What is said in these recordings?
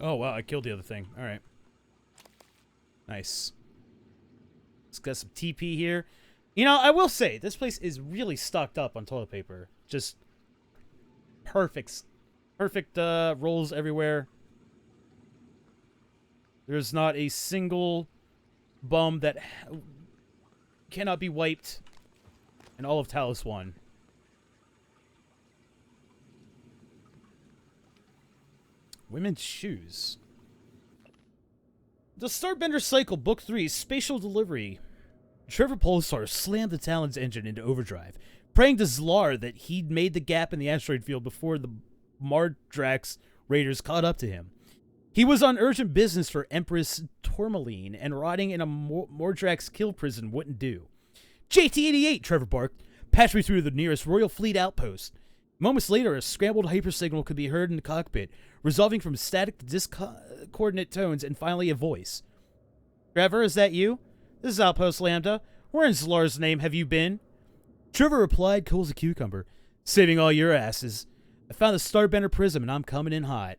Oh, wow, I killed the other thing. All right. Nice. Let's get some TP here. You know, I will say, this place is really stocked up on toilet paper. Just perfect. Perfect rolls everywhere. There's not a single bum that cannot be wiped in all of Talos 1. Women's shoes. The Starbender Cycle, Book 3, Spatial Delivery. Trevor Pulsar slammed the Talon's engine into overdrive, praying to Zlar that he'd made the gap in the asteroid field before the Mardrax raiders caught up to him. He was on urgent business for Empress Tourmaline, and rotting in a Mordrax kill prison wouldn't do. JT-88, Trevor barked. Patch me through the nearest Royal Fleet outpost. Moments later, a scrambled hypersignal could be heard in the cockpit, resolving from static to discoordinate tones and finally a voice. Trevor, is that you? This is Outpost Lambda. Where in Zlar's name have you been? Trevor replied, cool as a cucumber. Saving all your asses. I found the Starbender Prism and I'm coming in hot.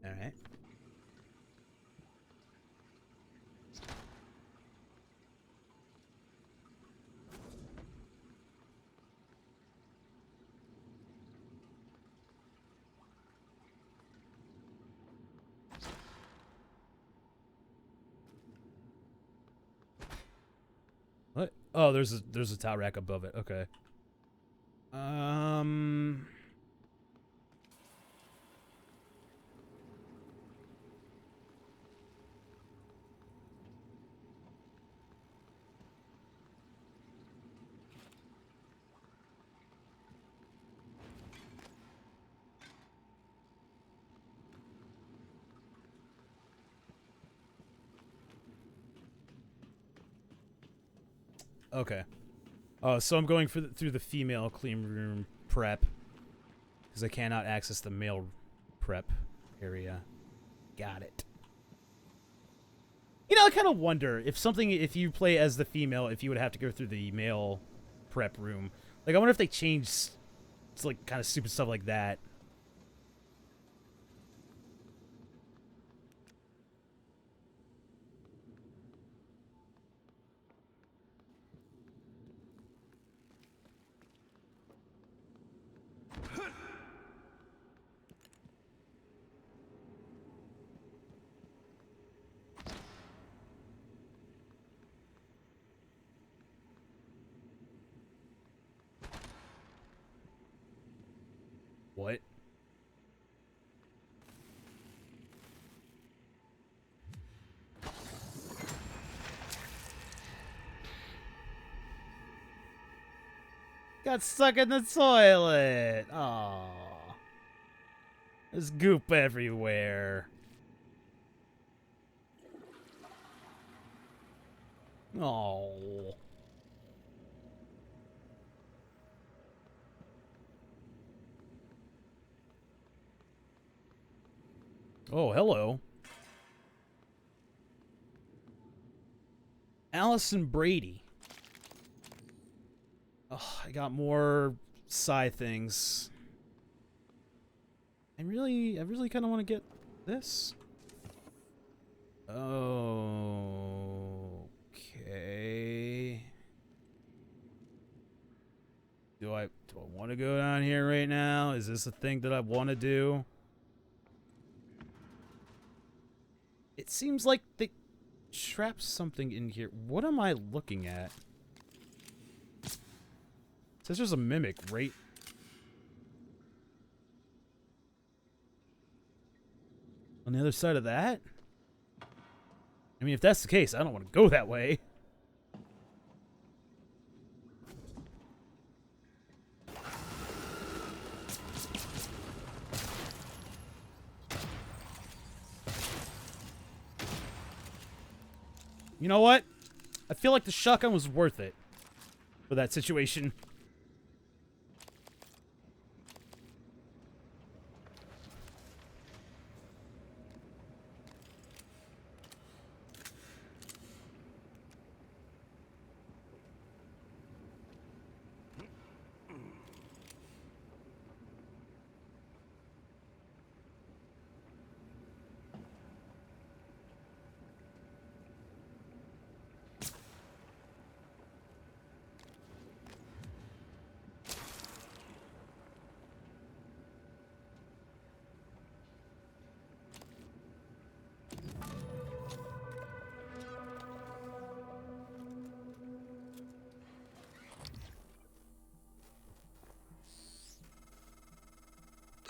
Alright. What? Oh, there's a towel rack above it. Okay. Okay. So I'm going through the female clean room prep because I cannot access the male prep area. Got it. You know, I kind of wonder if you play as the female, if you would have to go through the male prep room. Like, I wonder if they changed, it's like kind of stupid stuff like that. What? Got stuck in the toilet. Aww. There's goop everywhere. Oh. Oh, hello. Allison Brady. Oh, I got more side things. I really kind of want to get this. Okay. Do I want to go down here right now? Is this a thing that I want to do? It seems like they trapped something in here. What am I looking at? It says there's a mimic right on the other side of that. I mean, if that's the case, I don't want to go that way. You know what? I feel like the shotgun was worth it for that situation.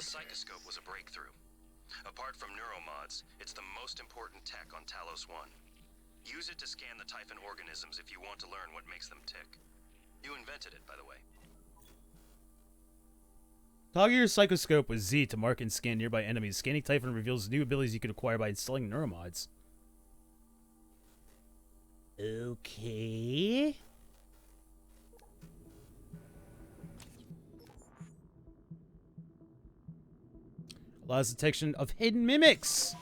psychoscope was a breakthrough. Apart from neuromods, it's the most important tech on Talos 1. Use it to scan the Typhon organisms if you want to learn what makes them tick. You invented it, by the way. Toggle your psychoscope with Z to mark and scan nearby enemies. Scanning Typhon reveals new abilities you can acquire by installing neuromods. Okay. Allows detection of hidden mimics.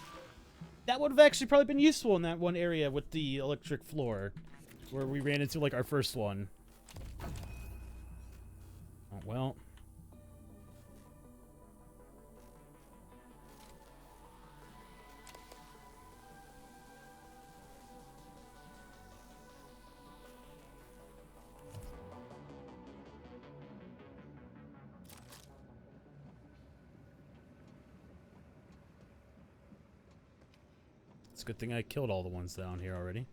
That would have actually probably been useful in that one area with the electric floor, where we ran into like our first one. Oh, well. It's a good thing I killed all the ones down here already.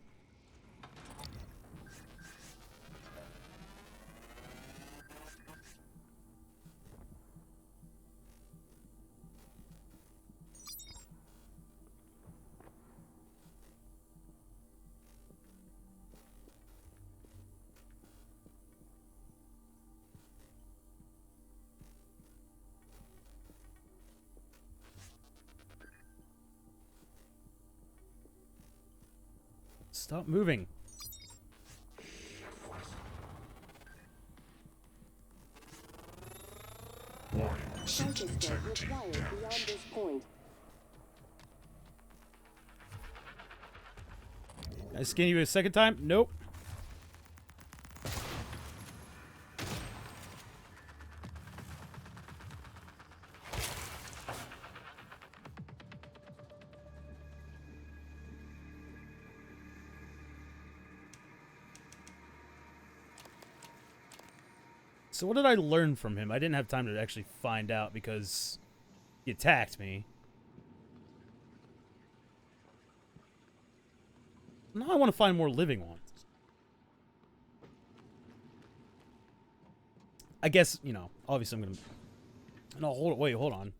Stop moving. Focus required beyond this point. Can I scan you a second time? Nope. So what did I learn from him? I didn't have time to actually find out because he attacked me. Now I want to find more living ones. I guess, you know, obviously I'm going to... No, hold on.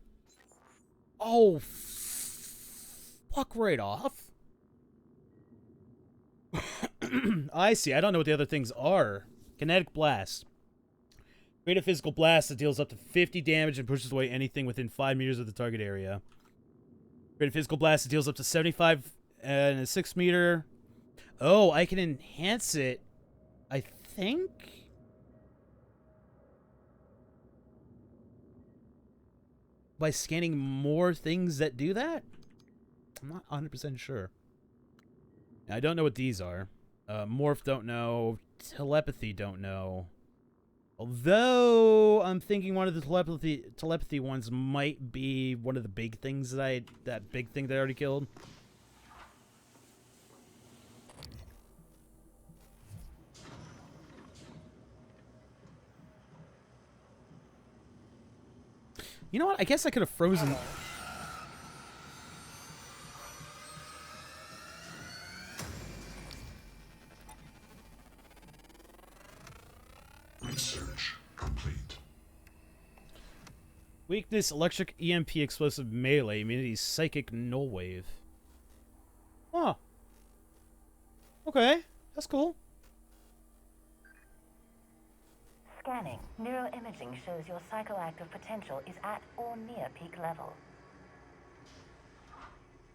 Oh, fuck right off. I see. I don't know what the other things are. Kinetic Blast. Create a physical blast that deals up to 50 damage and pushes away anything within 5 meters of the target area. Create a physical blast that deals up to 75 and a 6 meter. Oh, I can enhance it, I think? By scanning more things that do that? I'm not 100% sure. I don't know what these are. Morph, don't know. Telepathy, don't know. Although I'm thinking one of the telepathy ones might be one of the big things that big thing that I already killed. You know what? I guess I could have frozen. Research complete. Weakness, electric, EMP, explosive, melee, immunity, psychic, null wave. Huh. Okay, that's cool. Scanning. Neuroimaging shows your psychoactive potential is at or near peak level.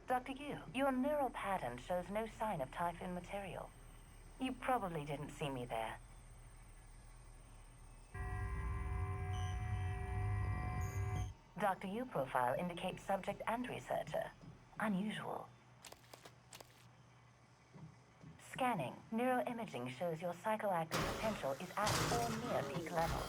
Dr. Yu, your neural pattern shows no sign of Typhon material. You probably didn't see me there. Dr. Yu profile indicates subject and researcher. Unusual. Scanning. Neuroimaging shows your psychoactive potential is at or near peak level.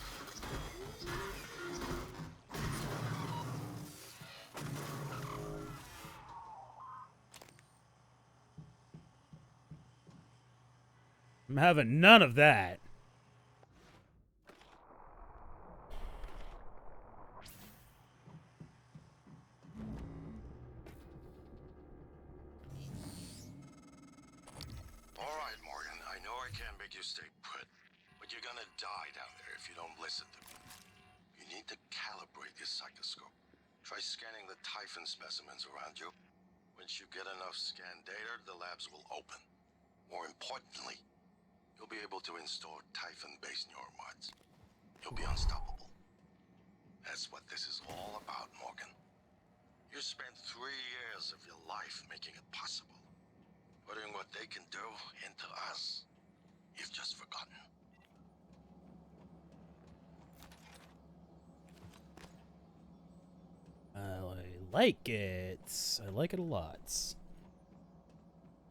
I'm having none of that. Stay put, but you're gonna die down there if you don't listen to me. You need to calibrate your psychoscope. Try scanning the Typhon specimens around you. Once you get enough scan data, the labs will open. More importantly, you'll be able to install Typhon-based neuromods. You'll be unstoppable. That's what this is all about, Morgan. You spent 3 years of your life making it possible. Putting what they can do into us. You've just forgotten. I like it. I like it a lot.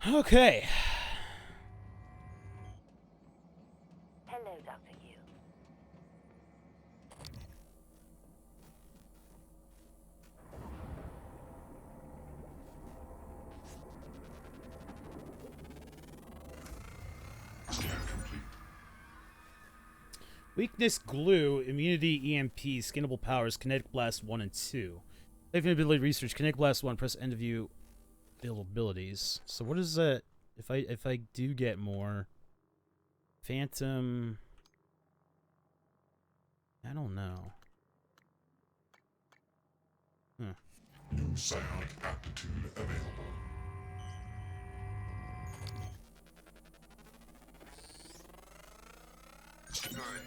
Okay. Hello, Dr. Yu. Weakness, glue, immunity, EMP, skinnable powers, kinetic blast 1 and 2. Typhon ability research, kinetic blast 1, press end of view abilities. So what is that if I do get more? Phantom, I don't know. New psionic aptitude available. Good.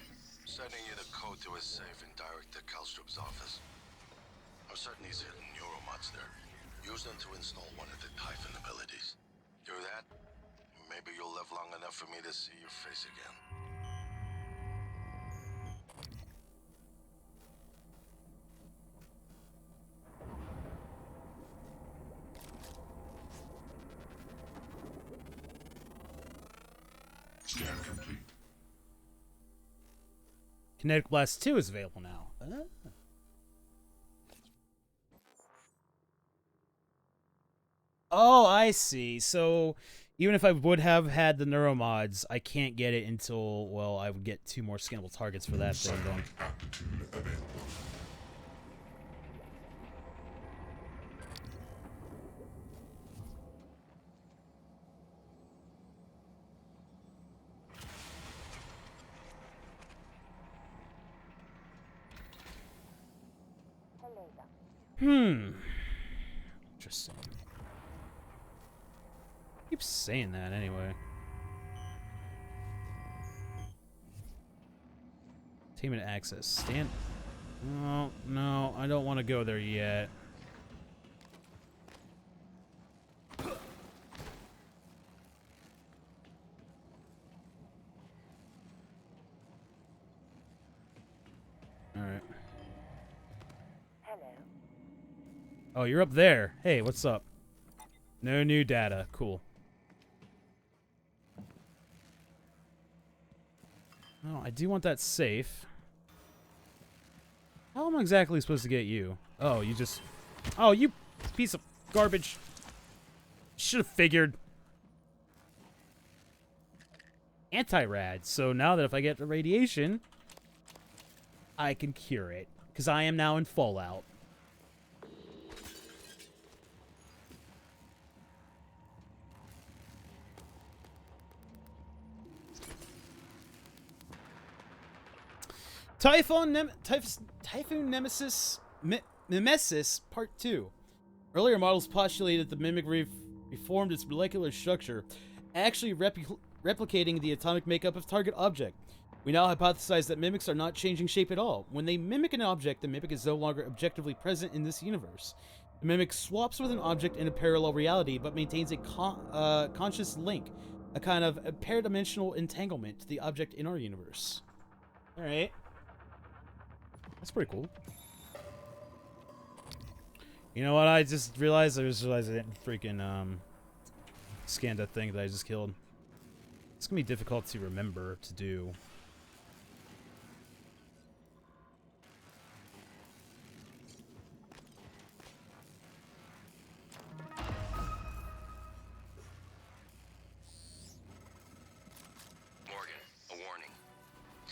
Sending you the code to his safe and direct to Kalstrup's office. I'm certain he's hidden neuromods there. Use them to install one of the Typhon abilities. Do that, maybe you'll live long enough for me to see your face again. Scan complete. Kinetic blast 2 is available now. Oh, I see. So even if I would have had the neuromods, I can't get it until, well, I would get 2 more skinnable targets for that thing then. Psionic aptitude available. Hello, Dr. Interesting. Keep saying that anyway. Attainment access. Stand. No, no, I don't want to go there yet. Alright. Hello. Oh, you're up there. Hey, what's up? No new data. Cool. Oh, I do want that safe. How am I exactly supposed to get you? Oh, you just... Oh, you piece of garbage. Should have figured. Anti-rad. So now that if I get the radiation, I can cure it. Because I am now in Fallout. Typhoon Nemesis Part 2. Earlier models postulated the Mimic reformed its molecular structure, actually replicating the atomic makeup of target object. We now hypothesize that mimics are not changing shape at all. When they mimic an object, the mimic is no longer objectively present in this universe. The mimic swaps with an object in a parallel reality, but maintains a conscious link, a kind of a paradimensional entanglement to the object in our universe. Alright. That's pretty cool. You know what? I just realized I didn't freaking scan that thing that I just killed. It's gonna be difficult to remember to do. Morgan, a warning.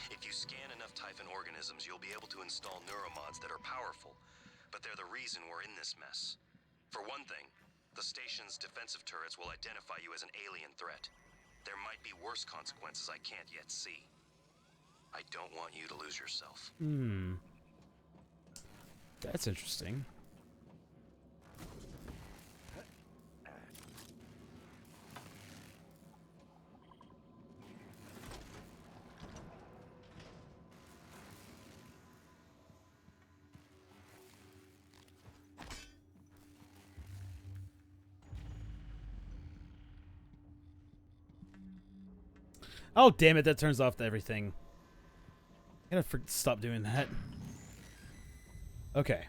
If you scan enough Typhon organisms, you'll be able to install neuromods that are powerful, but they're the reason we're in this mess. For one thing, the station's defensive turrets will identify you as an alien threat. There might be worse consequences I can't yet see. I don't want you to lose yourself. That's interesting. Oh, damn it, that turns off everything. I gotta stop doing that. Okay.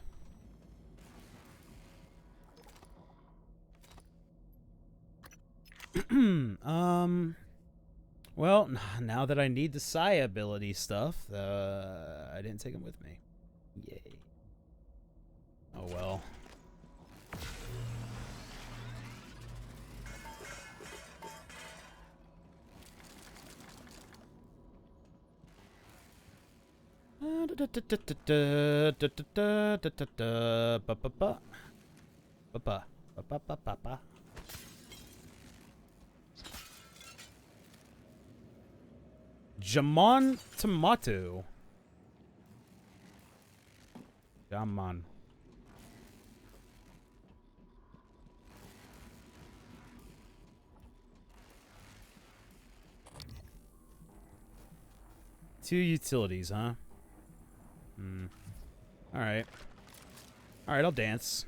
Well, now that I need the Psi ability stuff, I didn't take them with me. Yay. Oh well. Jamon Tomato. Jamon. Two utilities, huh? Alright. Alright, I'll dance.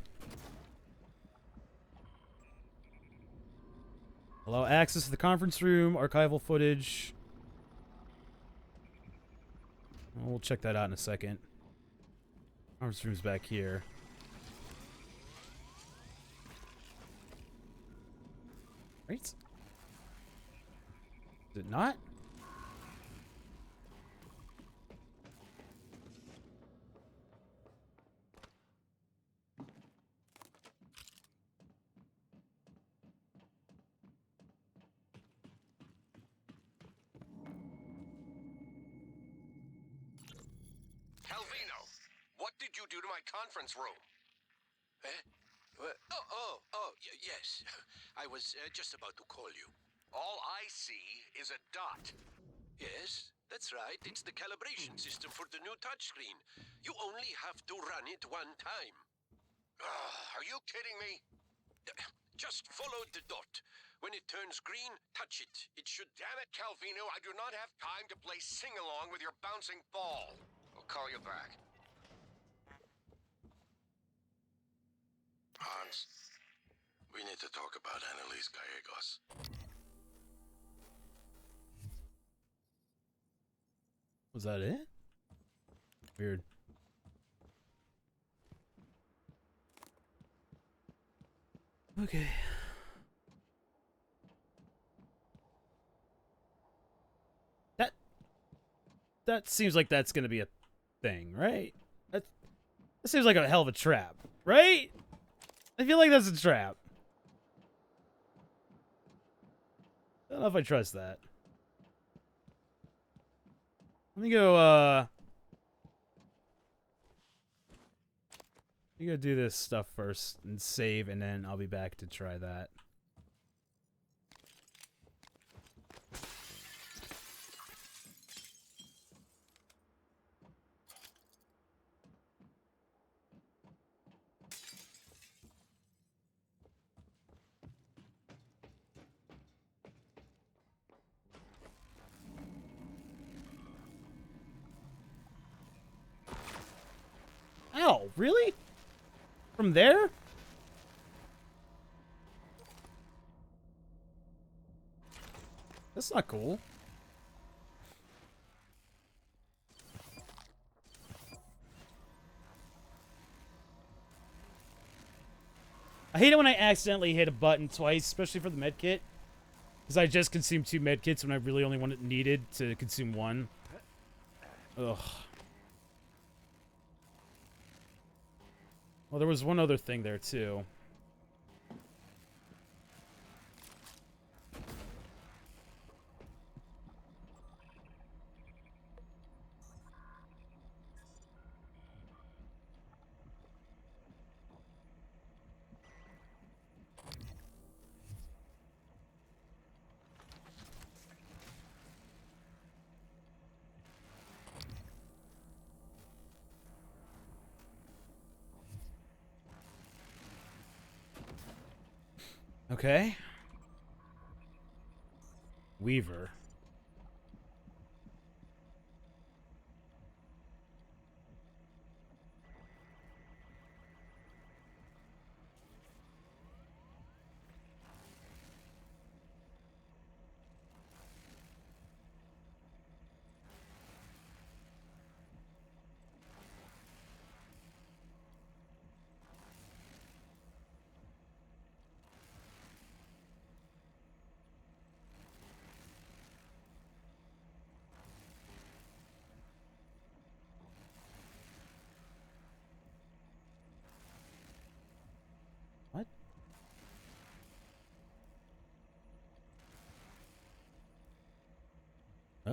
Allow access to the conference room, archival footage. We'll check that out in a second. Conference room's back here. Right? Is it not? Calvino, what did you do to my conference room? Eh? What? Yes. I was just about to call you. All I see is a dot. Yes, that's right. It's the calibration system for the new touchscreen. You only have to run it one time. Are you kidding me? Just follow the dot. When it turns green, touch it. It should... Damn it, Calvino, I do not have time to play sing-along with your bouncing ball. I'll call you back. Hans, we need to talk about Annalise Gallegos. Was that it? Weird. Okay. That seems like that's gonna be a thing, right? That seems like a hell of a trap, right? I feel like that's a trap. I don't know if I trust that. Let me go, do this stuff first and save, and then I'll be back to try that. Ow, really? From there? That's not cool. I hate it when I accidentally hit a button twice, especially for the medkit. Because I just consumed 2 medkits when I really only needed to consume 1. Ugh. Well, there was one other thing there, too. Okay. Weaver.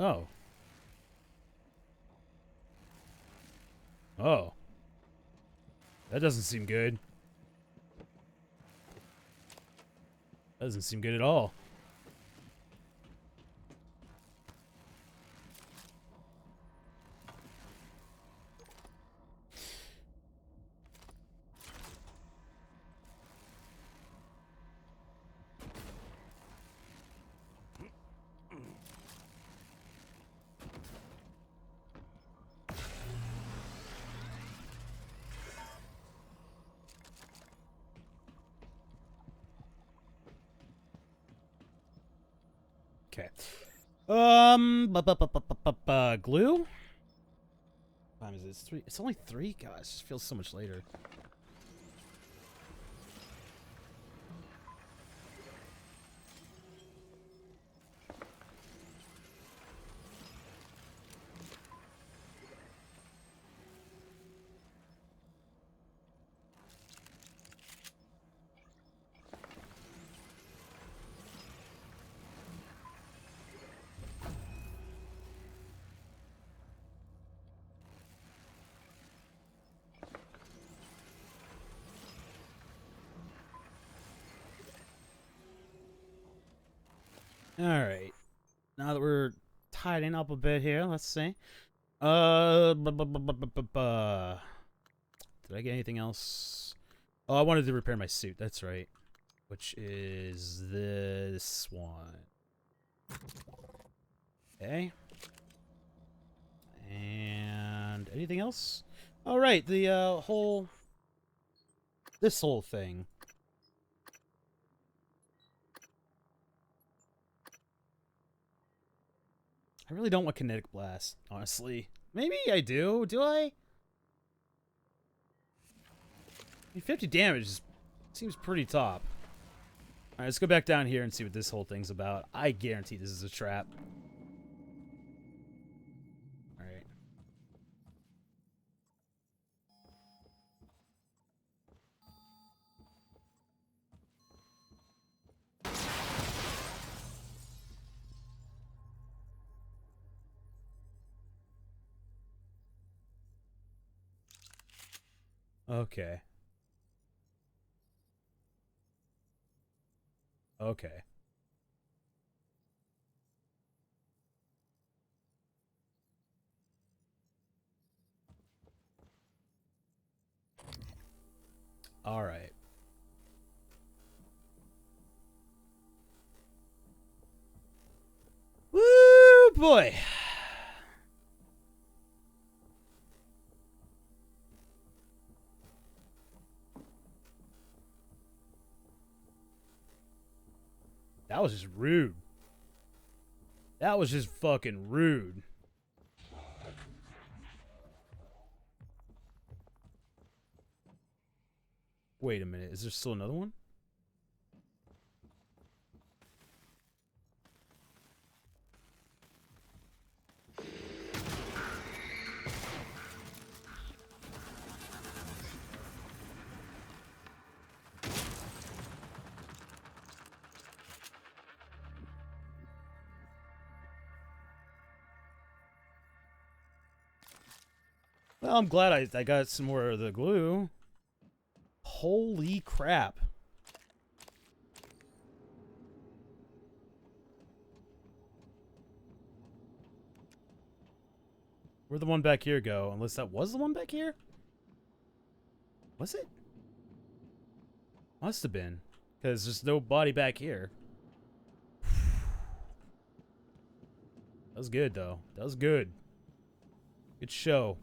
Oh. Oh. That doesn't seem good. Doesn't seem good at all. Okay. Glue? What time is it? It's 3. It's only 3? Gosh, it feels so much later. Alright. Now that we're tidying up a bit here, let's see. Did I get anything else? Oh, I wanted to repair my suit. That's right. Which is this one. Okay. And anything else? All right, the this whole thing. I really don't want kinetic blast, honestly. Maybe I do. Do I? I mean, 50 damage seems pretty top. All right, let's go back down here and see what this whole thing's about. I guarantee this is a trap. All right. Okay. Okay. All right. Woo, boy. That was just rude. That was just fucking rude. Wait a minute. Is there still another one? Well, I'm glad I got some more of the glue. Holy crap. Where'd the one back here go? Unless that was the one back here? Was it? Must have been. Because there's no body back here. That was good, though. That was good. Good show.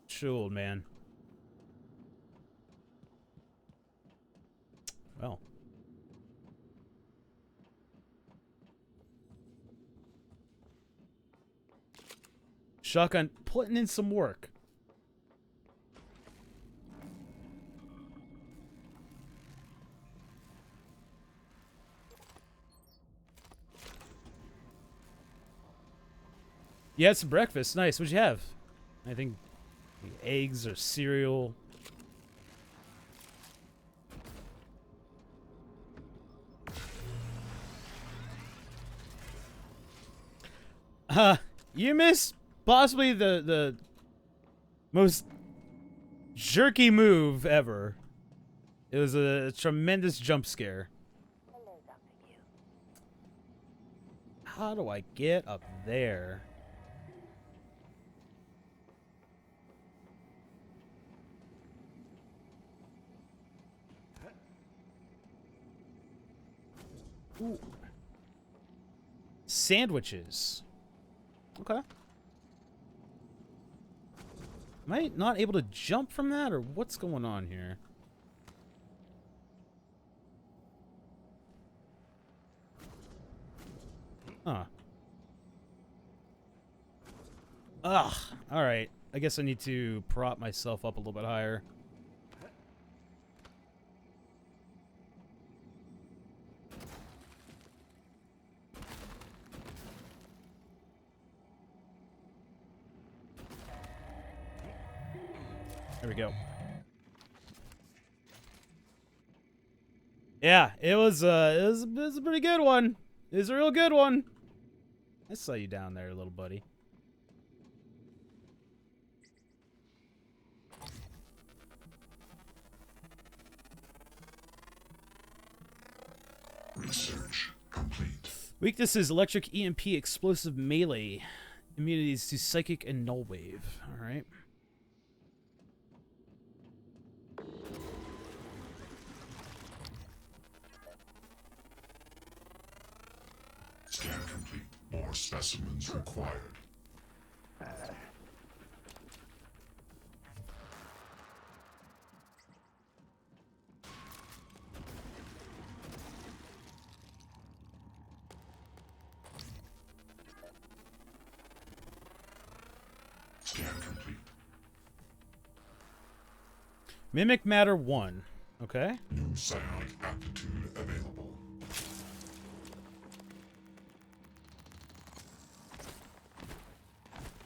Show, old man. Well. Shotgun putting in some work. You had some breakfast. Nice. What'd you have? I think eggs or cereal. You missed possibly the most jerky move ever. It was a tremendous jump scare. Hello, Dr. Yu. How do I get up there? Ooh. Sandwiches. Okay. Am I not able to jump from that, or what's going on here? Huh. Ugh. Alright. I guess I need to prop myself up a little bit higher. There we go. Yeah, it was a pretty good one. It was a real good one. I saw you down there, little buddy. Research complete. Weaknesses: electric, EMP, explosive, melee. Immunities to psychic and null wave. All right. Scan complete. More specimens required. Scan complete. Mimic matter 1. Okay. New psionic aptitude available.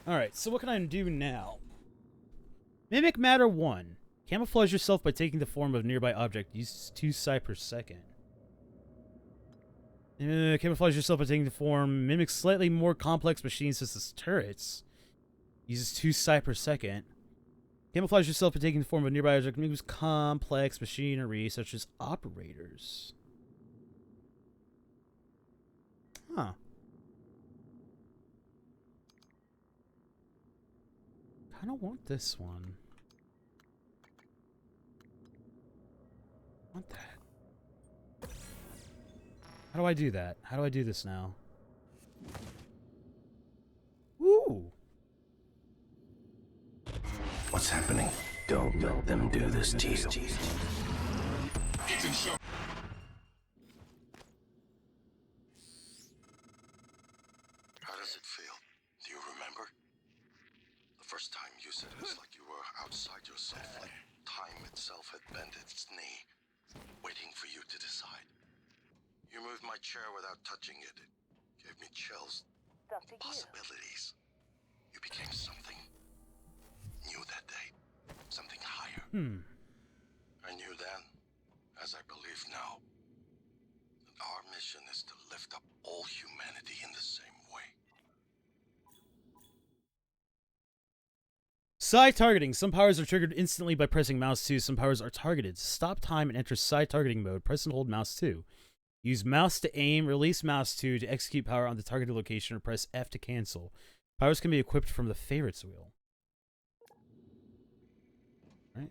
Alright, so what can I do now? Mimic matter 1. Camouflage yourself by taking the form of a nearby object. Use 2 psi per second. Camouflage yourself by taking the form. Mimic slightly more complex machines such as turrets. Uses 2 psi per second. Camouflage yourself by taking the form of a nearby object. Mimics complex machinery such as operators. Huh. I don't want this one. I want that. How do I do that? How do I do this now? Ooh. What's happening? Don't let them do this to you. How does it feel? Do you remember? The first time you said it was like you were outside yourself, like time itself had bent its knee, waiting for you to decide. You moved my chair without touching it. It gave me chills. Dr. Yu. Possibilities. You became something new that day. Something higher. I knew then, as I believe now, that our mission is to lift up all humanity in the same way. Psi targeting. Some powers are triggered instantly by pressing mouse 2. Some powers are targeted. Stop time and enter Psi targeting mode. Press and hold mouse 2. Use mouse to aim. Release mouse 2 to execute power on the targeted location, or press F to cancel. Powers can be equipped from the favorites wheel. Right.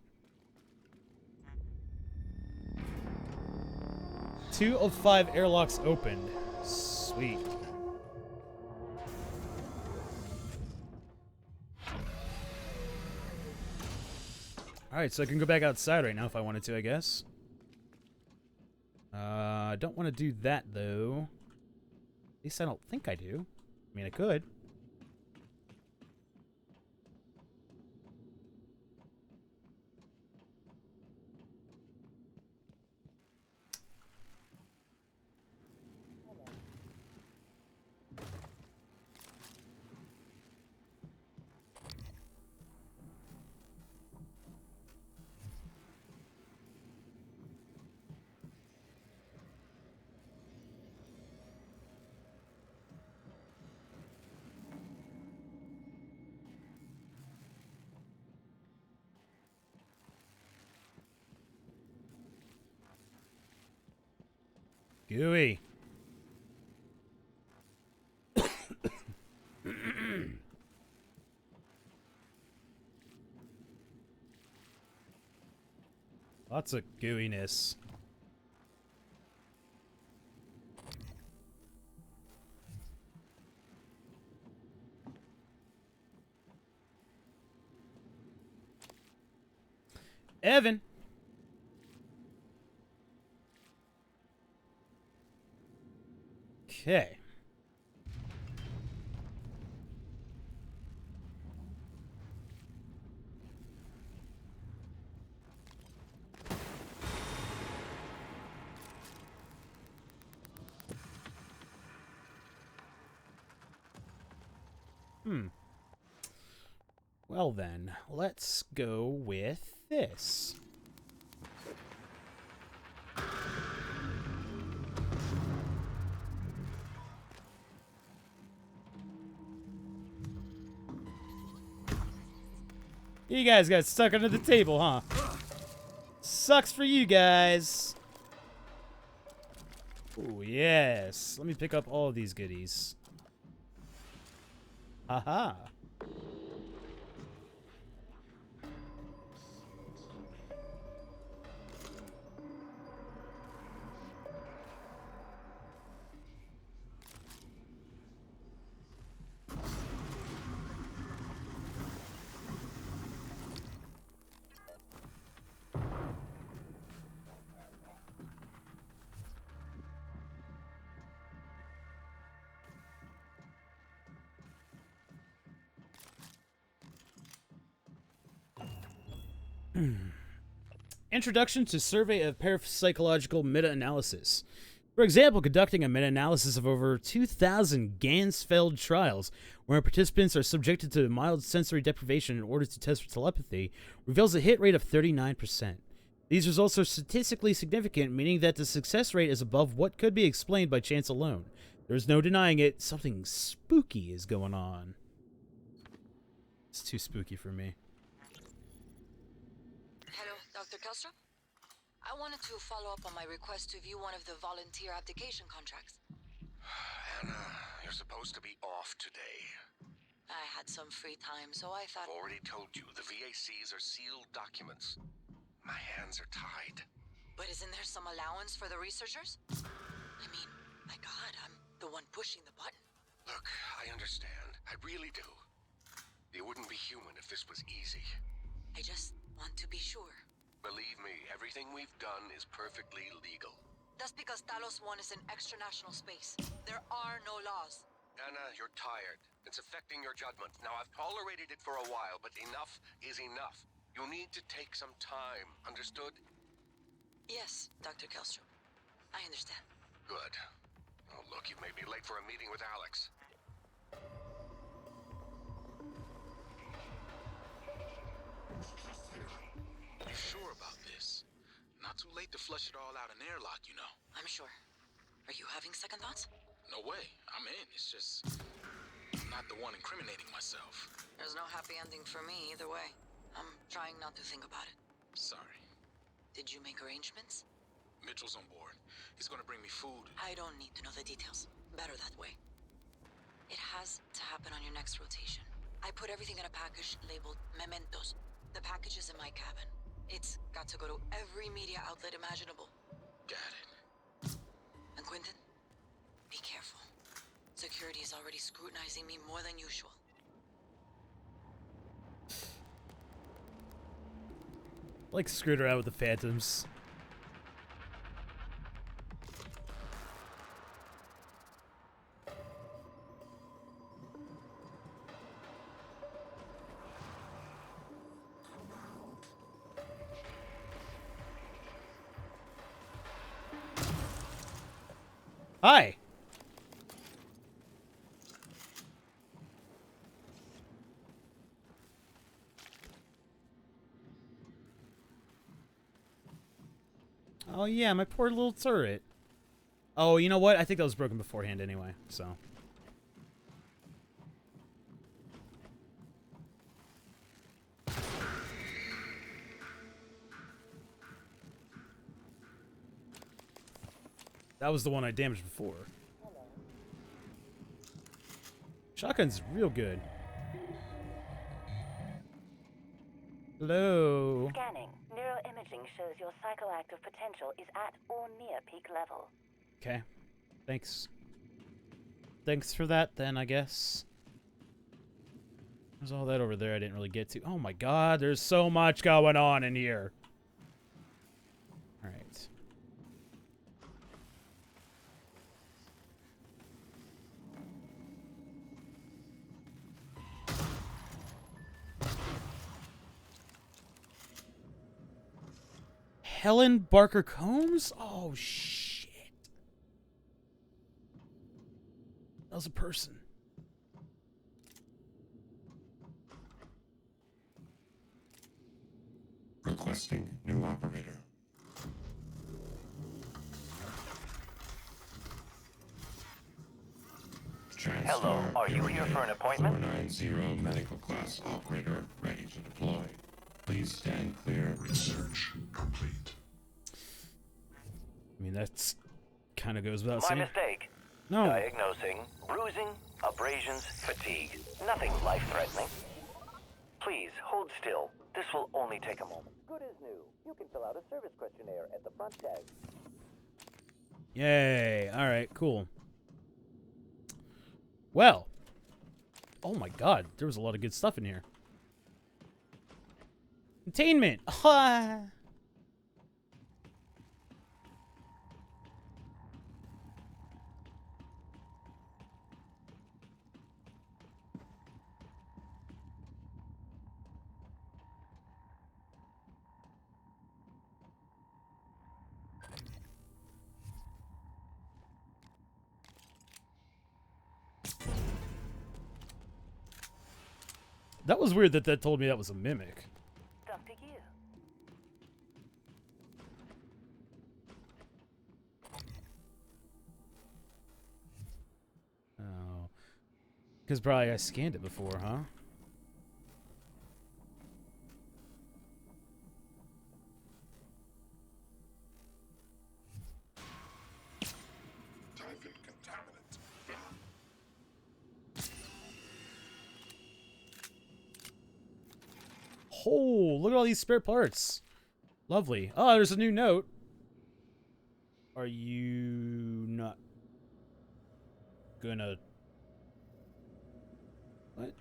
2 of 5 airlocks opened. Sweet. Alright, so I can go back outside right now if I wanted to, I guess. I don't want to do that, though. At least I don't think I do. I mean, I could. Gooey. Lots of gooiness. Evan. Okay. Well then, let's go with this. You guys got stuck under the table, huh? Sucks for you guys. Oh, yes. Let me pick up all of these goodies. Haha. Introduction to Survey of Parapsychological Meta-Analysis. For example, conducting a meta-analysis of over 2,000 Gansfeld trials, where participants are subjected to mild sensory deprivation in order to test for telepathy, reveals a hit rate of 39%. These results are statistically significant, meaning that the success rate is above what could be explained by chance alone. There's no denying it, something spooky is going on. It's too spooky for me. Hello, Dr. Kelstrup? I wanted to follow up on my request to view one of the volunteer abdication contracts. Anna, you're supposed to be off today. I had some free time, so I thought... I've already told you, the VACs are sealed documents. My hands are tied. But isn't there some allowance for the researchers? I mean, my God, I'm the one pushing the button. Look, I understand. I really do. You wouldn't be human if this was easy. I just want to be sure. Believe me, everything we've done is perfectly legal. That's because Talos 1 is in extra-national space. There are no laws. Anna, you're tired. It's affecting your judgment. Now, I've tolerated it for a while, but enough is enough. You need to take some time, understood? Yes, Dr. Kelstrup. I understand. Good. Oh, look, you've made me late for a meeting with Alex. You sure about this? Not too late to flush it all out in airlock, you know. I'm sure. Are you having second thoughts? No way. I'm in. It's just... I'm not the one incriminating myself. There's no happy ending for me either way. I'm trying not to think about it. Sorry. Did you make arrangements? Mitchell's on board. He's gonna bring me food. I don't need to know the details. Better that way. It has to happen on your next rotation. I put everything in a package labeled mementos. The package is in my cabin. It's got to go to every media outlet imaginable. Got it. And Quentin, be careful. Security is already scrutinizing me more than usual. Like screwed around with the phantoms. Hi. Oh yeah, my poor little turret. Oh, you know what? I think that was broken beforehand anyway, so. That was the one I damaged before. Shotgun's real good. Hello. Scanning. Neuroimaging shows your psychoactive potential is at or near peak level. Okay. Thanks. Thanks for that, then, I guess. There's all that over there I didn't really get to. Oh my god, there's so much going on in here. Alright. Helen Barker Combs? Oh, shit. That was a person. Requesting new operator. Hello, are you here for an appointment? 490 medical class operator ready to deploy. Please stand clear. Research complete. I mean, that's kind of goes without My saying. mistake. No. Diagnosing bruising, abrasions, fatigue. Nothing life-threatening. Please, hold still. This will only take a moment. Good as new. You can fill out a service questionnaire at the front desk. Yay. Alright, cool. Well. Oh my god, there was a lot of good stuff in here. Containment. That was weird that told me that was a mimic. Dr. Yu. Oh. Because probably I scanned it before, huh? Typhon contaminant. Oh, look at all these spare parts. Lovely. Oh, there's a new note. Are you not gonna... What?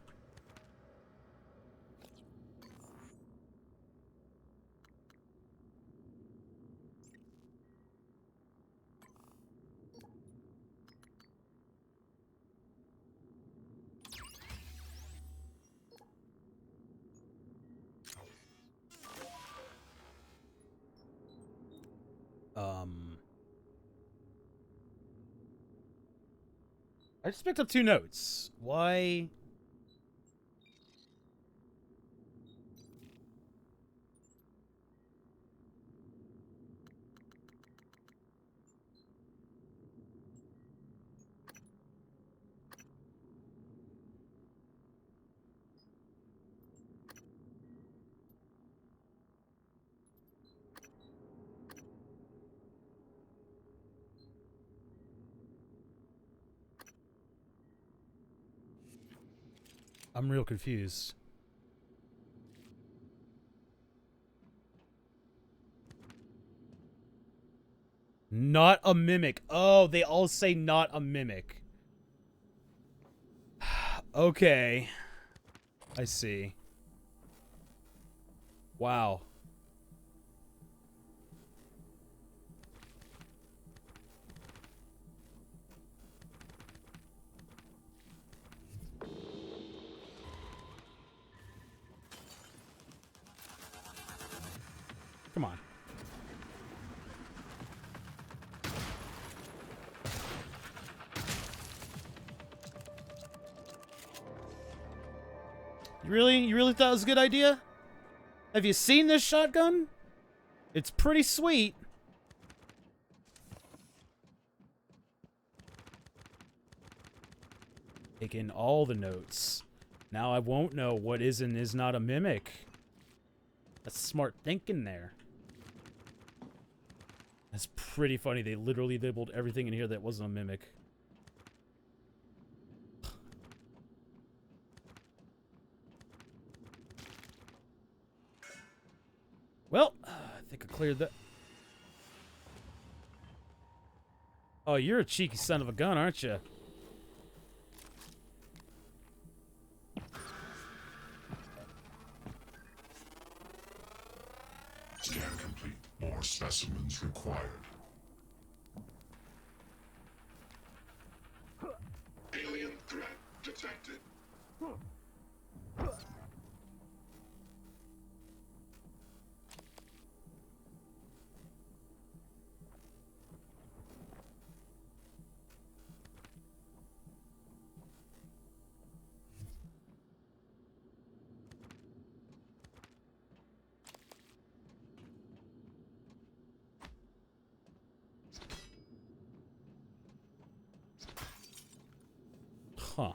I just picked up 2 notes. Why? I'm real confused. Not a mimic. Oh, they all say not a mimic. Okay. I see. Wow. Come on. You really thought it was a good idea? Have you seen this shotgun? It's pretty sweet. Taking all the notes. Now I won't know what is and is not a mimic. That's smart thinking there. That's pretty funny. They literally labeled everything in here that wasn't a mimic. Well, I think I cleared that. Oh, you're a cheeky son of a gun, aren't you? Scan complete. More specimens required. Alien threat detected. Huh.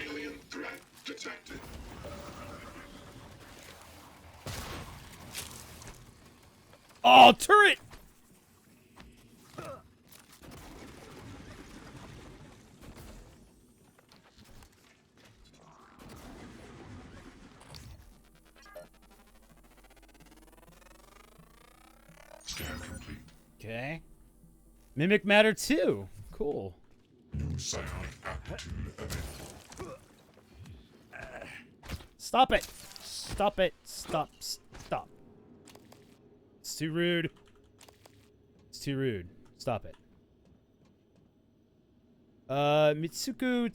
Alien threat detected. Oh, turret! Scan complete. Okay. Mimic matter 2. Cool. New psionic aptitude available. Stop it! Stop it! Stop! Stop! It's too rude. It's too rude. Stop it. Mitsuku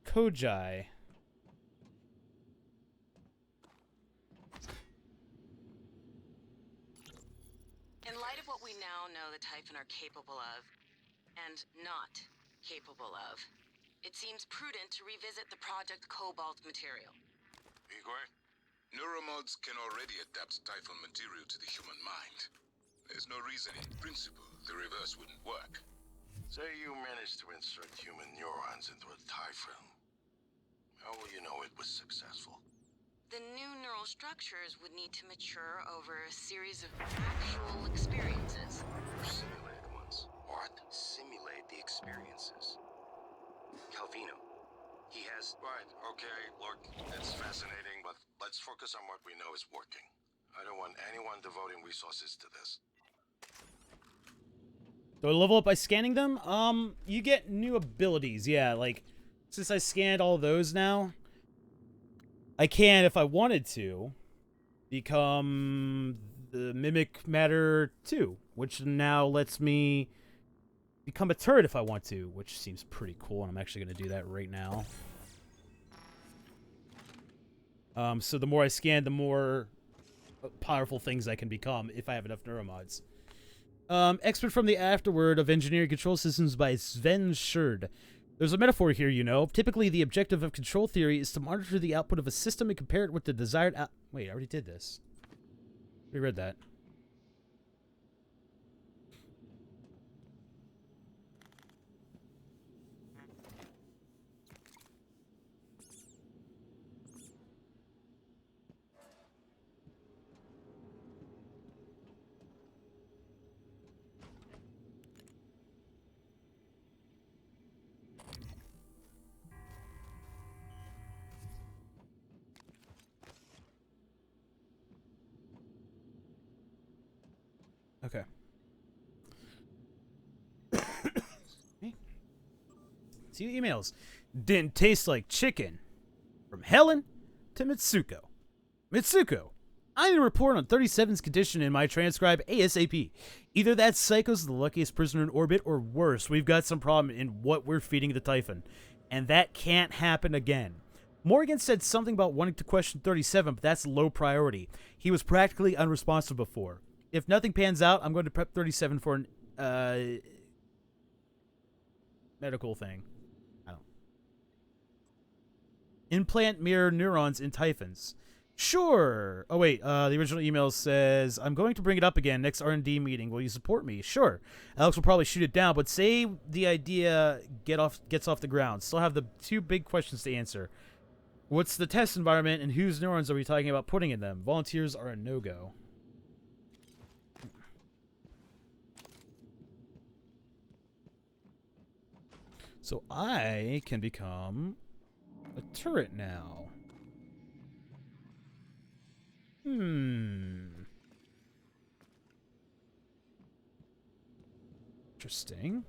Takojai. In light of what we now know the Typhon are capable of, and not capable of, it seems prudent to revisit the Project Cobalt material. Igor, neuromods can already adapt Typhon material to the human mind. There's no reason in principle the reverse wouldn't work. Say you managed to insert human neurons into a Typhon. How will you know it was successful? The new neural structures would need to mature over a series of actual experiences. Simulated ones. What? Simulate the experiences. Calvino. He has... Right, okay, look, it's fascinating, but let's focus on what we know is working. I don't want anyone devoting resources to this. Do I level up by scanning them? You get new abilities. Yeah, like, since I scanned all those now, I can, if I wanted to, become the Mimic Matter 2, which now lets me become a turret if I want to, which seems pretty cool, and I'm actually going to do that right now. So the more I scan, the more powerful things I can become if I have enough neuromods. Expert from the Afterword of Engineering Control Systems by Sven Schurd. There's a metaphor here, you know. Typically, the objective of control theory is to monitor the output of a system and compare it with the desired out... Wait, I already did this. We read that. Okay. See the emails. Didn't taste like chicken. From Helen to Mitsuko. Mitsuko, I need a report on 37's condition in my transcribe ASAP. Either that psycho's the luckiest prisoner in orbit, or worse, we've got some problem in what we're feeding the Typhon. And that can't happen again. Morgan said something about wanting to question 37, but that's low priority. He was practically unresponsive before. If nothing pans out, I'm going to prep 37 for an medical thing. I don't. Implant mirror neurons in Typhons. Sure. Oh wait, the original email says, I'm going to bring it up again next R&D meeting. Will you support me? Sure. Alex will probably shoot it down, but say the idea gets off the ground. Still have the two big questions to answer. What's the test environment, and whose neurons are we talking about putting in them? Volunteers are a no-go. So I can become a turret now. Interesting.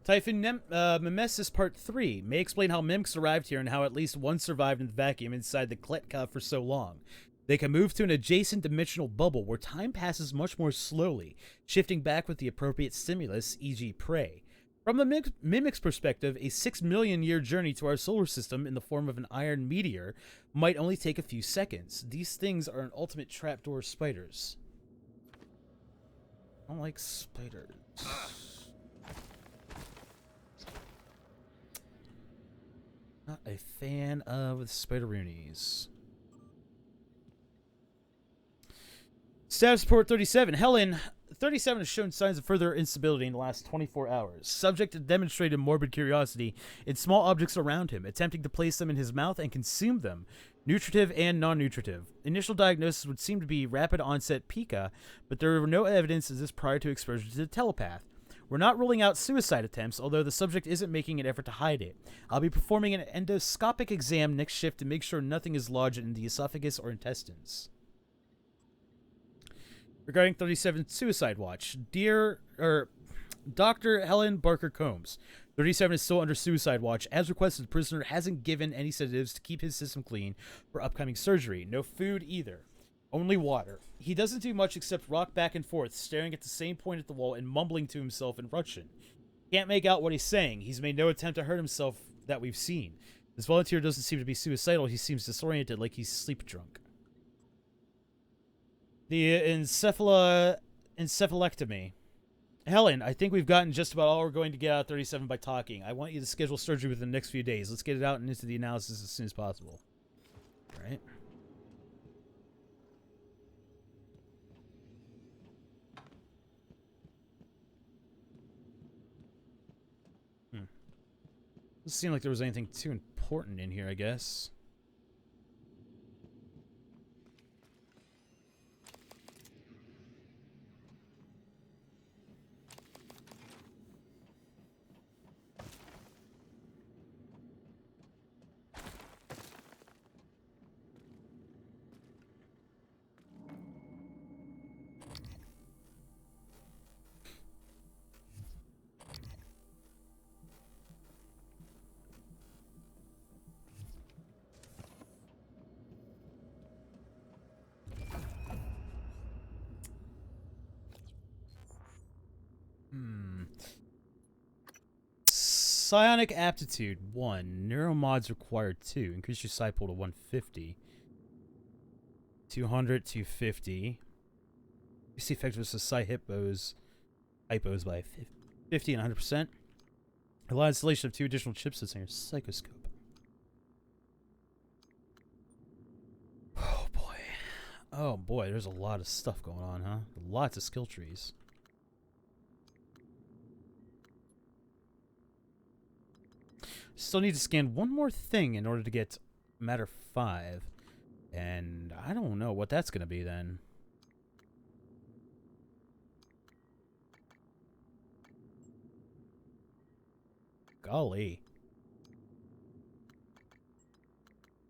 Typhon Mimesis Part 3 may explain how mimics arrived here and how at least one survived in the vacuum inside the Kletka for so long. They can move to an adjacent dimensional bubble where time passes much more slowly, shifting back with the appropriate stimulus, e.g. prey. From the mimic's perspective, a 6 million year journey to our solar system in the form of an iron meteor might only take a few seconds. These things are an ultimate trapdoor spiders. I don't like spiders. Not a fan of the spideroonies. Status report 37. Helen, 37 has shown signs of further instability in the last 24 hours. Subject demonstrated morbid curiosity in small objects around him, attempting to place them in his mouth and consume them, nutritive and non-nutritive. Initial diagnosis would seem to be rapid onset pica, but there were no evidence of this prior to exposure to the telepath. We're not ruling out suicide attempts, although the subject isn't making an effort to hide it. I'll be performing an endoscopic exam next shift to make sure nothing is lodged in the esophagus or intestines. Regarding 37 Suicide Watch, Dr. Helen Barker Combs, 37 is still under suicide watch. As requested, the prisoner hasn't given any sedatives to keep his system clean for upcoming surgery. No food either. Only water. He doesn't do much except rock back and forth, staring at the same point at the wall and mumbling to himself in Russian. Can't make out what he's saying. He's made no attempt to hurt himself that we've seen. This volunteer doesn't seem to be suicidal. He seems disoriented, like he's sleep drunk. The encephalectomy. Helen, I think we've gotten just about all we're going to get out of 37 by talking. I want you to schedule surgery within the next few days. Let's get it out and into the analysis as soon as possible. All right. Doesn't seem like there was anything too important in here, I guess. Psionic aptitude 1. Neuromods required 2. Increase your psi pool to 150. 200, 250. You see effectiveness of psi hypos by 50 and 100%. Allow installation of 2 additional chipsets in your psychoscope. Oh boy. Oh boy, there's a lot of stuff going on, huh? Lots of skill trees. Still need to scan one more thing in order to get Matter 5. And I don't know what that's going to be then. Golly.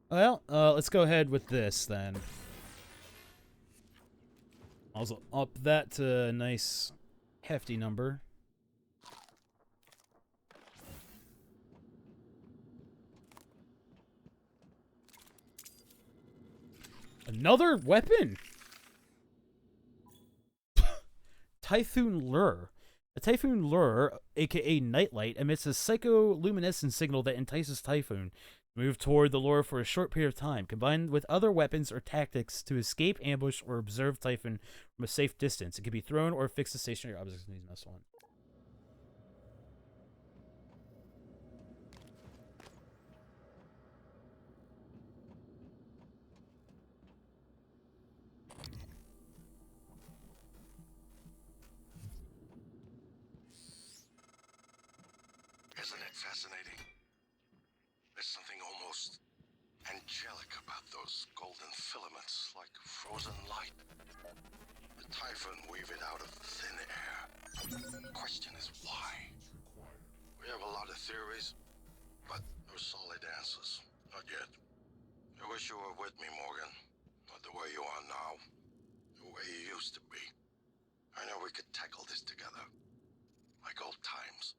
Well, let's go ahead with this then. Also up that to a nice hefty number. Another weapon? Typhoon Lure. A Typhoon Lure, aka Nightlight, emits a psycholuminescent signal that entices Typhoon Move toward the lure for a short period of time, combined with other weapons or tactics to escape, ambush, or observe Typhon from a safe distance. It can be thrown or fixed to stationary objects. This one. Isn't it fascinating? There's something almost angelic about those golden filaments, like frozen light. The Typhon weave it out of thin air. The question is why? We have a lot of theories, but no solid answers. Not yet. I wish you were with me, Morgan. Not the way you are now. The way you used to be. I know we could tackle this together. Like old times.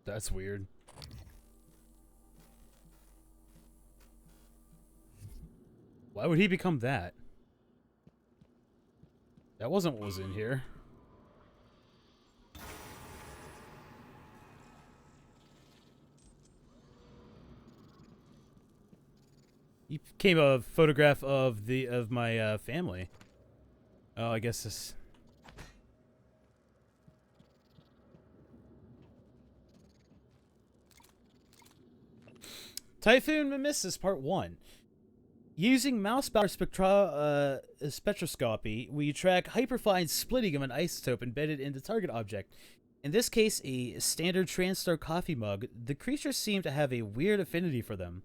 That's weird. Why would he become that? That wasn't what was in here. He became a photograph of my family. Oh, I guess this. Typhoon Mimesis Part 1. Using mouse power spectroscopy, we track hyperfine splitting of an isotope embedded in the target object. In this case, a standard TranStar coffee mug. The creatures seem to have a weird affinity for them.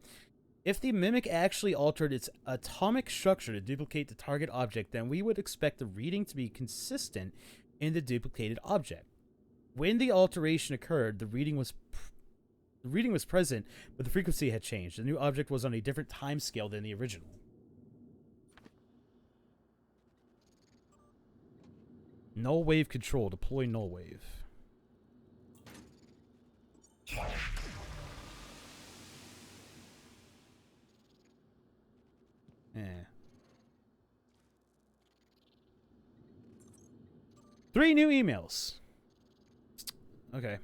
If the mimic actually altered its atomic structure to duplicate the target object, then we would expect the reading to be consistent in the duplicated object. When the alteration occurred, the reading was present, but the frequency had changed. The new object was on a different time scale than the original. Null wave control. Deploy null wave. Eh. 3 new emails. Okay.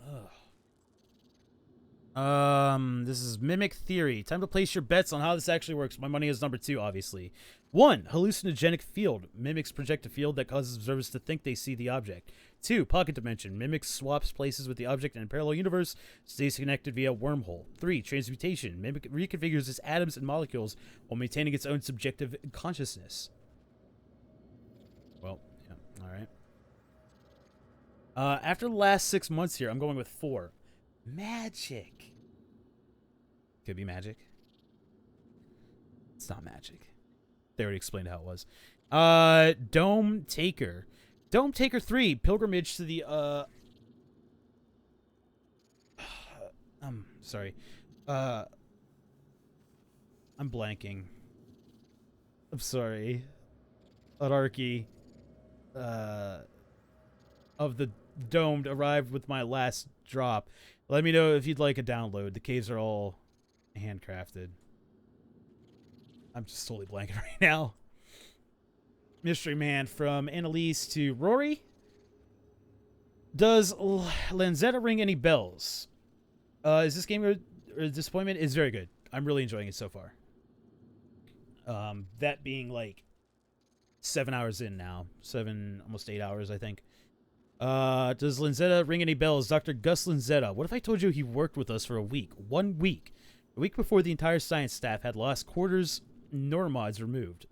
Ugh. This is Mimic Theory. Time to place your bets on how this actually works. My money is number 2, obviously. 1. Hallucinogenic field. Mimics project a field that causes observers to think they see the object. 2. Pocket dimension. Mimics swaps places with the object in a parallel universe, stays connected via wormhole. 3. Transmutation. Mimic reconfigures its atoms and molecules while maintaining its own subjective consciousness. Well, yeah, alright. After the last 6 months here, I'm going with 4. Magic. Could be magic. It's not magic. They already explained how it was. Dome Taker. Dome Taker 3. Pilgrimage to the, I'm sorry. I'm blanking. I'm sorry. Anarchy. Of the domed arrived with my last drop. Let me know if you'd like a download. The caves are all handcrafted. I'm just totally blanking right now. Mystery Man from Annalise to Rory. Does Lanzetta ring any bells? Is this game a disappointment? It's very good. I'm really enjoying it so far. That being like 7 hours in now. Almost 8 hours, I think. Does Lanzetta ring any bells? Dr. Gus Lanzetta. What if I told you he worked with us for a week? 1 week. A week before the entire science staff had last quarter's neuromods removed.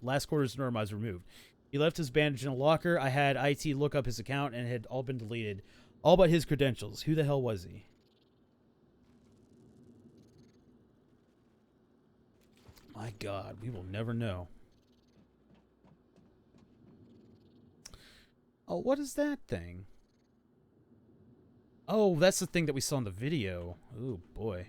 He left his bandage in a locker. I had IT look up his account and it had all been deleted. All but his credentials. Who the hell was he? My God, we will never know. Oh, what is that thing? Oh, that's the thing that we saw in the video. Oh, boy.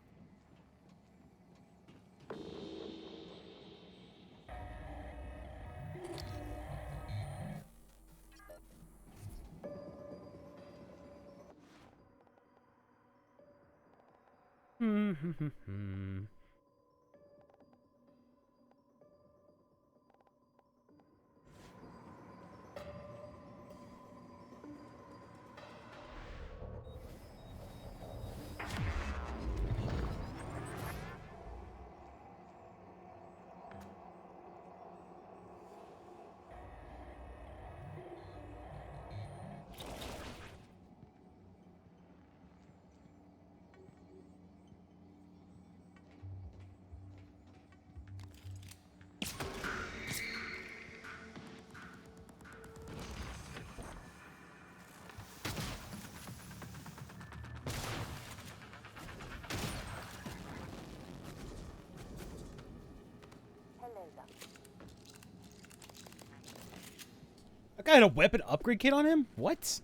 That guy had a weapon upgrade kit on him? What?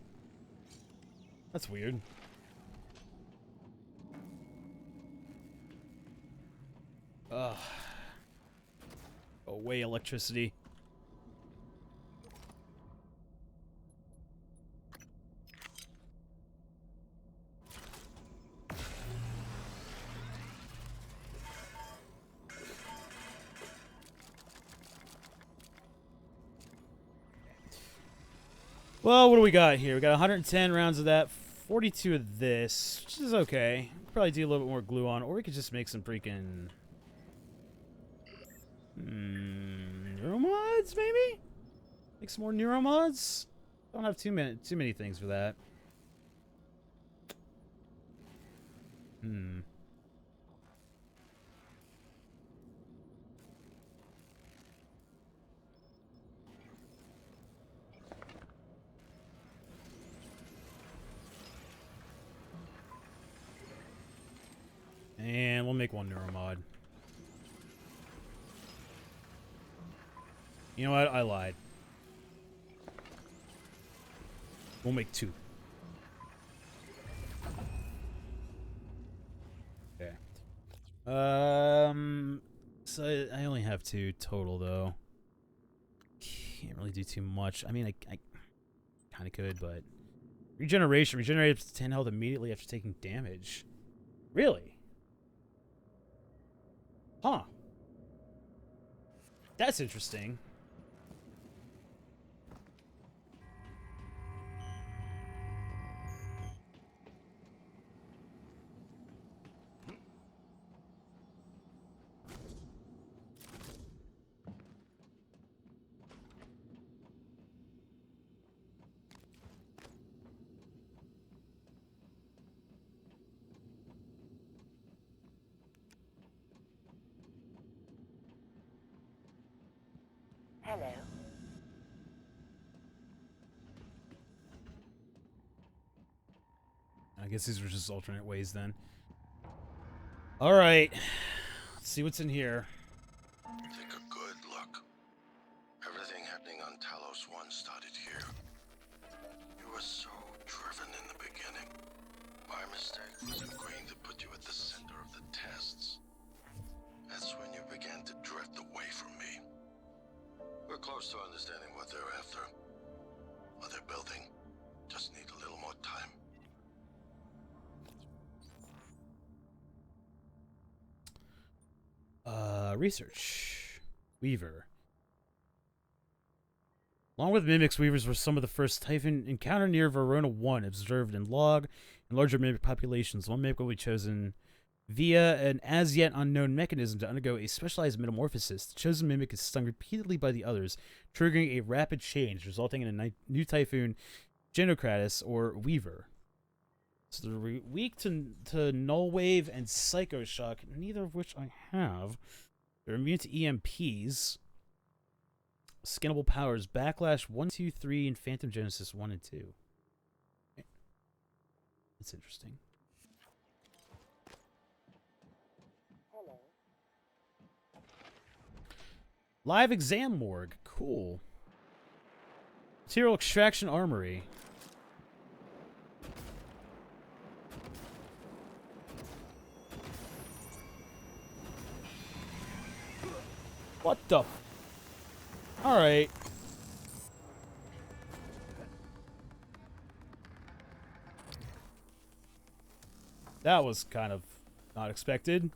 That's weird. Ugh. Away electricity. Well, what do we got here? We got 110 rounds of that, 42 of this, which is okay. Probably do a little bit more glue on, or we could just make some freaking neuromods, maybe? Make some more neuromods? Don't have too many things for that. And we'll make one neuromod. You know what? I lied. We'll make 2. Okay. So I only have 2 total though. Can't really do too much. I mean, I kind of could, but regeneration. Regenerate 10 health immediately after taking damage. Really? Huh. That's interesting. Hello. I guess these were just alternate ways then. Alright. Let's see what's in here. Take a good look. Everything happening on Talos 1 started here. You were so driven in the beginning. My mistake was agreeing to put you at the center of the tests. That's when you began to drift away from me. We're close to understanding what they're after. What they're building. Just need a little more time. Research. Weaver. Along with mimics, weavers were some of the first Typhon encountered near Verona 1, observed in log and larger mimic populations. One mimic will be chosen via an as-yet unknown mechanism to undergo a specialized metamorphosis. The chosen mimic is stung repeatedly by the others, triggering a rapid change, resulting in a new Typhoon, Genocratus, or Weaver. So they're weak to Null Wave and Psycho Shock, neither of which I have. They're immune to EMPs. Skinnable powers, Backlash 1, 2, 3, and Phantom Genesis 1 and 2. Okay. That's interesting. Hello. Live Exam Morgue. Cool. Material Extraction Armory. What the? Alright. That was kind of Not expected.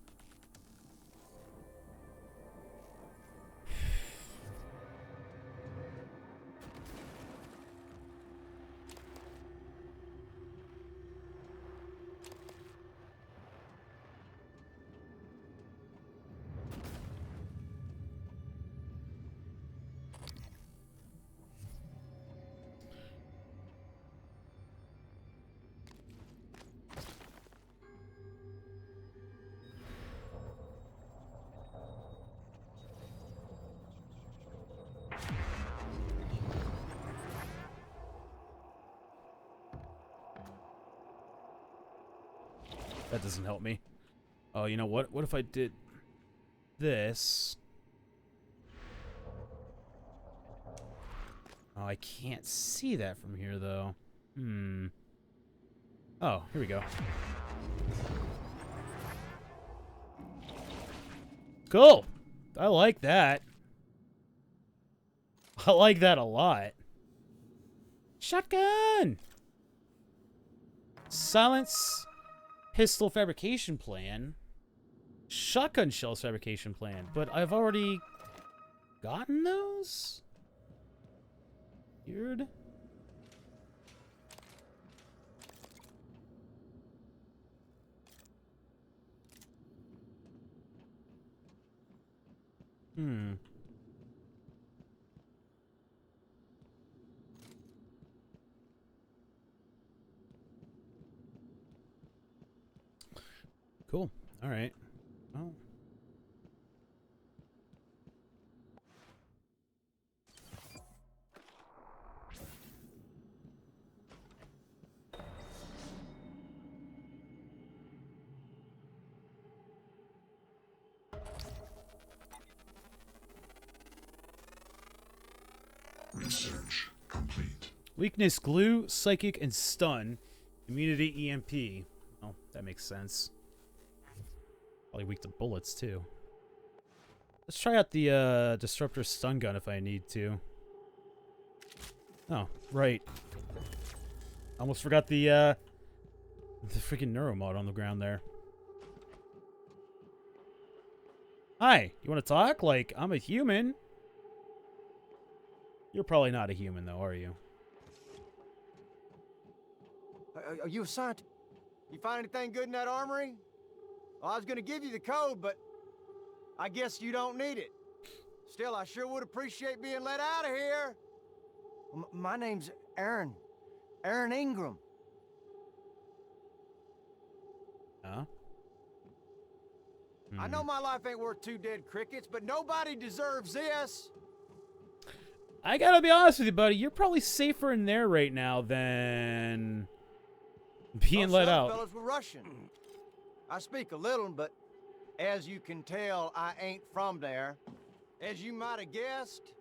That doesn't help me. Oh, you know what? What if I did this? Oh, I can't see that from here, though. Oh, here we go. Cool. I like that. I like that a lot. Shotgun! Silence pistol fabrication plan. Shotgun shells fabrication plan. But I've already gotten those? Weird. Cool. All right. Well. Research complete. Weakness, glue, psychic, and stun. Immunity, EMP. Oh, that makes sense. Probably weak to bullets, too. Let's try out the disruptor stun gun if I need to. Oh, right. Almost forgot the freaking neuromod on the ground there. Hi, you want to talk? Like, I'm a human. You're probably not a human, though, are you? Are you a scientist? You find anything good in that armory? Well, I was gonna give you the code, but I guess you don't need it. Still, I sure would appreciate being let out of here. My name's Aaron. Aaron Ingram. Huh? I know my life ain't worth 2 dead crickets, but nobody deserves this. I gotta be honest with you, buddy. You're probably safer in there right now than being let out. Fellas were Russian. I speak a little, but as you can tell, I ain't from there. As you might have guessed.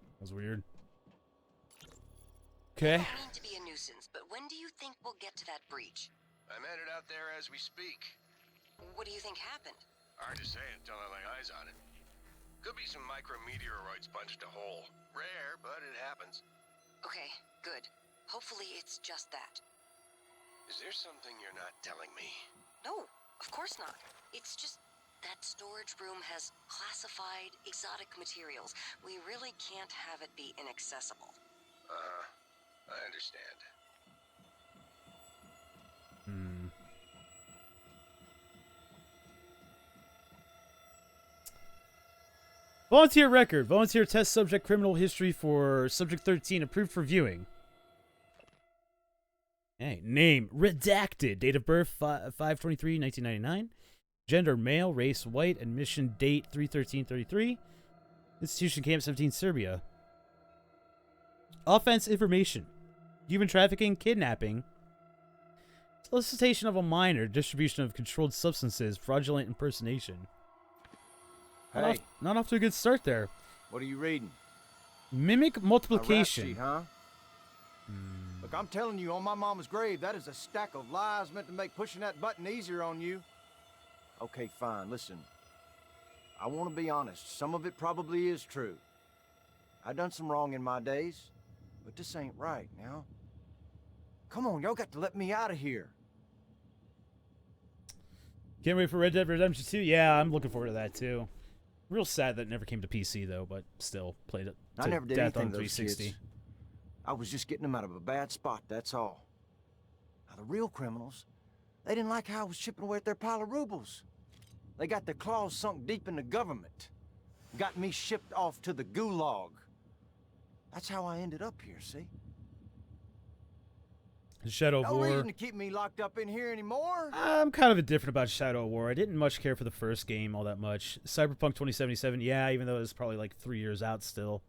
That was weird. Okay. I don't mean to be a nuisance, but when do you think we'll get to that breach? I'm headed out there as we speak. What do you think happened? Hard to say until I lay eyes on it. Could be some micrometeoroids punched a hole. Rare, but it happens. Okay, good. Hopefully it's just that. Is there something you're not telling me? No, of course not. It's just that storage room has classified exotic materials. We really can't have it be inaccessible. Uh-huh. I understand. Volunteer record. Volunteer test subject criminal history for subject 13 approved for viewing. Hey, name redacted. Date of birth 5/23/1999. Gender male. Race white. Admission date 3/13/33. Institution Camp 17 Serbia. Offense information. Human trafficking, kidnapping. Solicitation of a minor. Distribution of controlled substances. Fraudulent impersonation. Hey. Not off to a good start there. What are you reading? Mimic A rap multiplication. sheet, huh? Look, I'm telling you, on my mama's grave, that is a stack of lies meant to make pushing that button easier on you. Okay, fine, listen. I want to be honest. Some of it probably is true. I done some wrong in my days, but this ain't right now. Come on, y'all got to let me out of here. Can't wait for Red Dead Redemption 2. Yeah, I'm looking forward to that too. Real sad that it never came to PC though, but still played it to I never did death anything on to those 360. kids. I was just getting them out of a bad spot, that's all. Now, the real criminals, they didn't like how I was chipping away at their pile of rubles. They got their claws sunk deep in the government. Got me shipped off to the gulag. That's how I ended up here, see? Shadow of No War. reason to keep me locked up in here anymore. I'm kind of indifferent about Shadow of War. I didn't much care for the first game all that much. Cyberpunk 2077, yeah, even though it's probably like 3 years out still.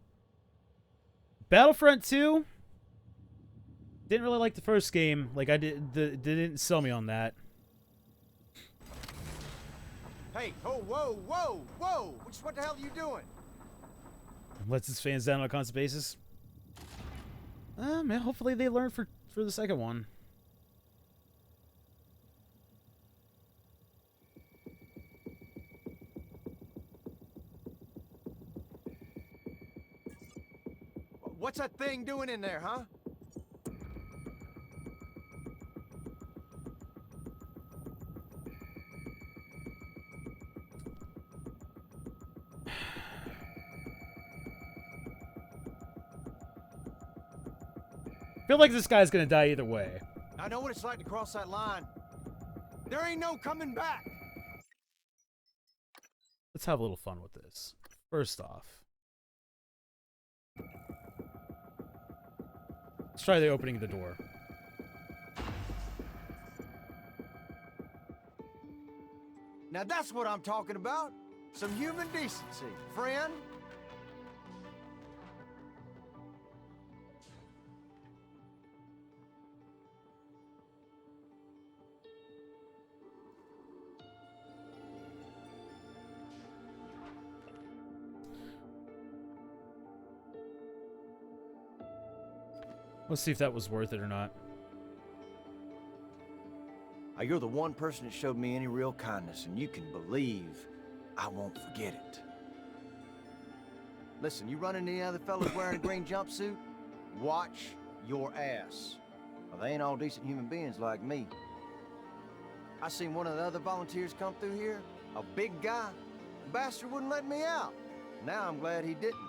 Battlefront 2. Didn't really like the first game. Like they didn't sell me on that. Hey, oh, whoa, whoa, whoa! What the hell are you doing? Lets its fans down on a constant basis. Man, hopefully they learn for the second one. What's that thing doing in there, huh? Feel like this guy's gonna die either way. I know what it's like to cross that line. There ain't no coming back. Let's have a little fun with this. First off, let's try the opening of the door. Now that's what I'm talking about. Some human decency, friend. Let's see if that was worth it or not. You're the one person that showed me any real kindness, and you can believe I won't forget it. Listen, you run into any other fellas wearing a green jumpsuit? Watch your ass. Well, they ain't all decent human beings like me. I seen one of the other volunteers come through here, a big guy. The bastard wouldn't let me out. Now I'm glad he didn't.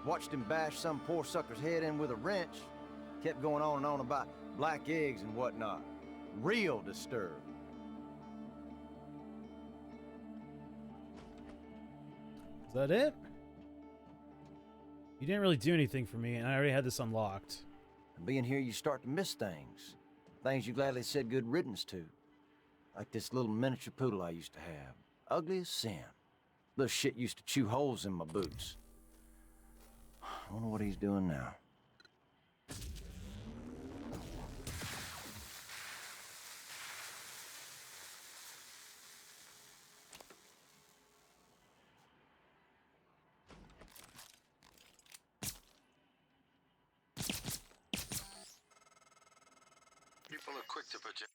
Watched him bash some poor sucker's head in with a wrench. Kept going on and on about black eggs and whatnot. Real disturbed. Is that it? You didn't really do anything for me, and I already had this unlocked. And being here, you start to miss things. Things you gladly said good riddance to. Like this little miniature poodle I used to have. Ugly as sin. Little shit used to chew holes in my boots. I wonder what he's doing now. People are quick to project.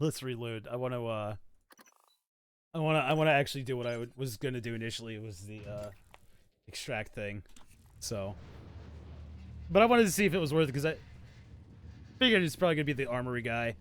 Let's reload. I want to actually do what I was gonna do initially. It was the extract thing. So, but I wanted to see if it was worth it because I figured it's probably gonna be the armory guy.